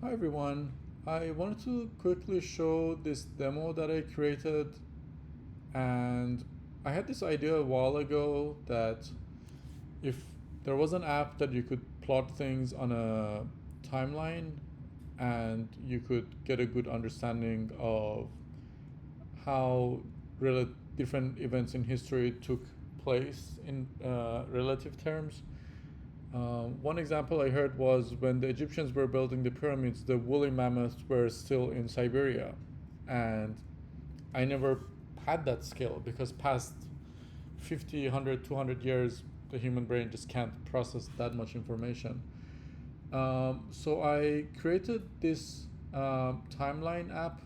Hi everyone. I wanted to quickly show this demo that I created, and I had this idea a while ago that if there was an app that you could plot things on a timeline and you could get a good understanding of how different events in history took place in relative terms. One example I heard was when the Egyptians were building the pyramids, the woolly mammoths were still in Siberia. And I never had that skill because past 50, 100, 200 years, the human brain just can't process that much information. So I created this timeline app.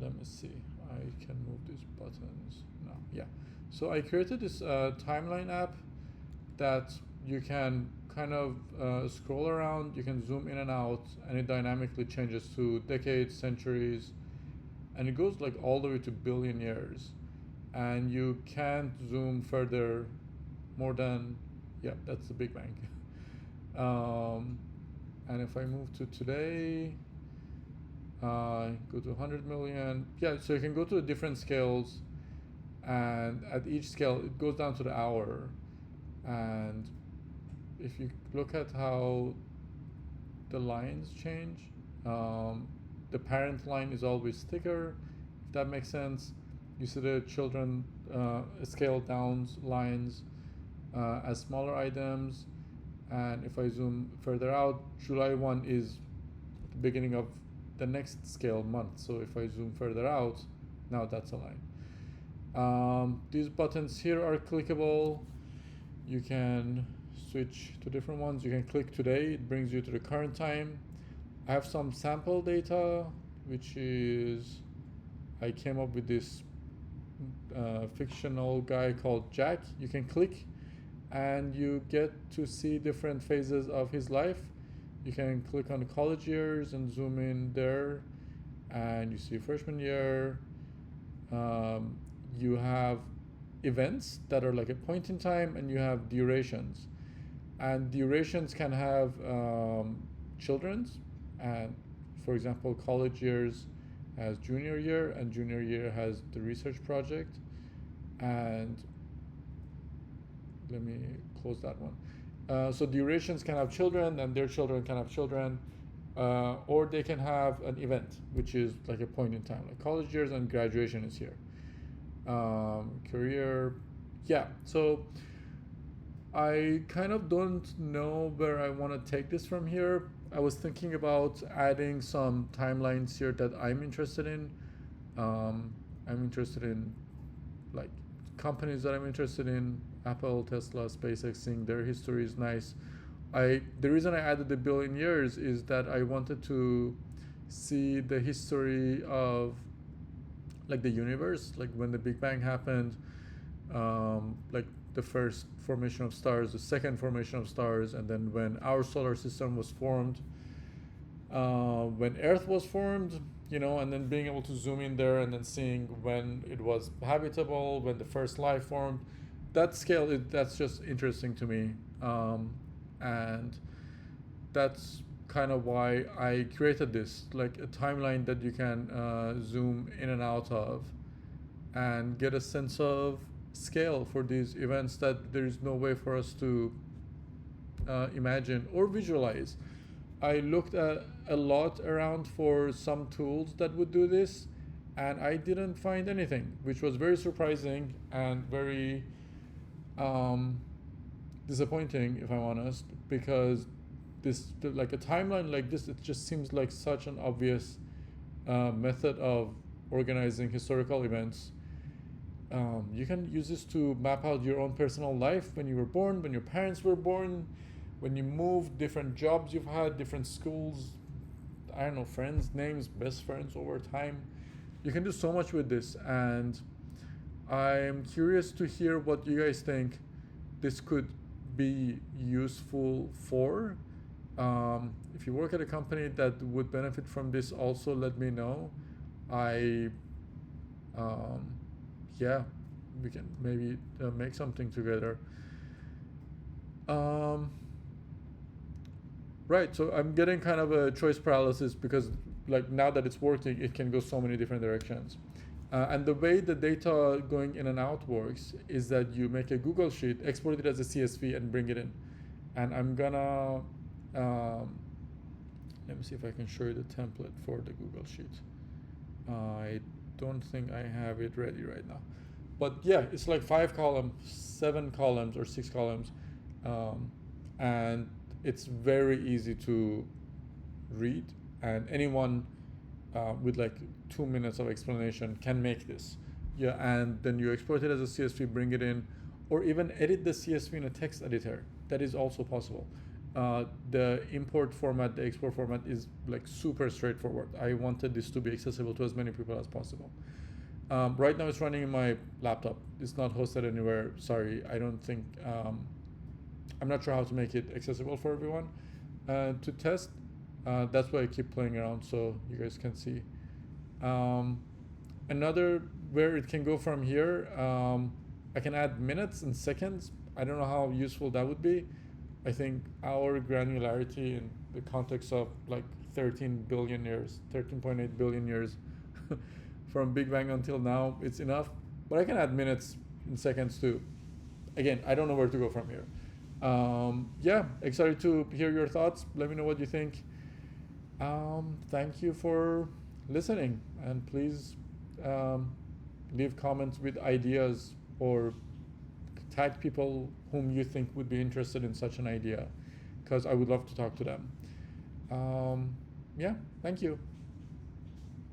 Let me see. I can move these buttons. No, yeah. So I created this timeline app that you can kind of scroll around, you can zoom in and out, and it dynamically changes to decades, centuries, and it goes like all the way to billion years. And you can't zoom further more than, yeah, that's the Big Bang. And if I move to today, go to 100 million. Yeah, so you can go to the different scales, and at each scale, it goes down to the hour. And if you look at how the lines change, um, the parent line is always thicker, if that makes sense. You see the children scale down lines as smaller items. And if I zoom further out, July 1 is the beginning of the next scale month. So if I zoom further out, now that's a line. These buttons here are clickable. You can switch to different ones. You can click today, it brings you to the current time. I have some sample data, which is, I came up with this fictional guy called Jack. You can click and you get to see different phases of his life. You can click on the college years and zoom in there, and you see freshman year. Um, you have events that are like a point in time, and you have durations. And durations can have children's, and for example, college years has junior year, and junior year has the research project. And let me close that one. So durations can have children, and their children can have children, or they can have an event, which is like a point in time, like college years, and graduation is here. Career, yeah. So I kind of don't know where I want to take this from here. I was thinking about adding some timelines here that I'm interested in. I'm interested in like companies that I'm interested in, Apple, Tesla, SpaceX, seeing their history is nice. The reason I added the billion years is that I wanted to see the history of like the universe, like when the Big Bang happened, like the first formation of stars, the second formation of stars, and then when our solar system was formed, when Earth was formed, and then being able to zoom in there and then seeing when it was habitable, when the first life formed. That scale, that's just interesting to me, and that's kind of why I created this, like a timeline that you can zoom in and out of, and get a sense of scale for these events that there is no way for us to imagine or visualize. I looked at a lot around for some tools that would do this, and I didn't find anything, which was very surprising and very um, disappointing, if I'm honest, because this, like a timeline like this, it just seems like such an obvious method of organizing historical events. You can use this to map out your own personal life, when you were born, when your parents were born, when you moved, different jobs you've had, different schools, I don't know, friends, names, best friends over time. You can do so much with this, and I'm curious to hear what you guys think this could be useful for. If you work at a company that would benefit from this, also let me know. I, um, yeah, we can maybe make something together. Um, Right. So I'm getting kind of a choice paralysis because like now that it's working, it can go so many different directions. And the way the data going in and out works is that you make a Google Sheet, export it as a CSV, and bring it in. And I'm gonna let me see if I can show you the template for the Google Sheet. I don't think I have it ready right now, but yeah, it's like 5 columns, 7 columns, or 6 columns, um, and it's very easy to read, and anyone with like 2 minutes of explanation can make this. Yeah, and then you export it as a CSV, bring it in, or even edit the CSV in a text editor. That is also possible. The import format, the export format is like super straightforward. I wanted this to be accessible to as many people as possible. Right now it's running in my laptop. It's not hosted anywhere. Sorry, I don't think, I'm not sure how to make it accessible for everyone to test. That's why I keep playing around so you guys can see. Um, Another where it can go from here, I can add minutes and seconds. I don't know how useful that would be. I think our granularity in the context of like 13 billion years, 13.8 billion years from Big Bang until now, it's enough. But I can add minutes and seconds too. Again, I don't know where to go from here. Yeah, excited to hear your thoughts. Let me know what you think. Thank you for listening, and please um, leave comments with ideas or tag people whom you think would be interested in such an idea, because I would love to talk to them. Yeah, thank you.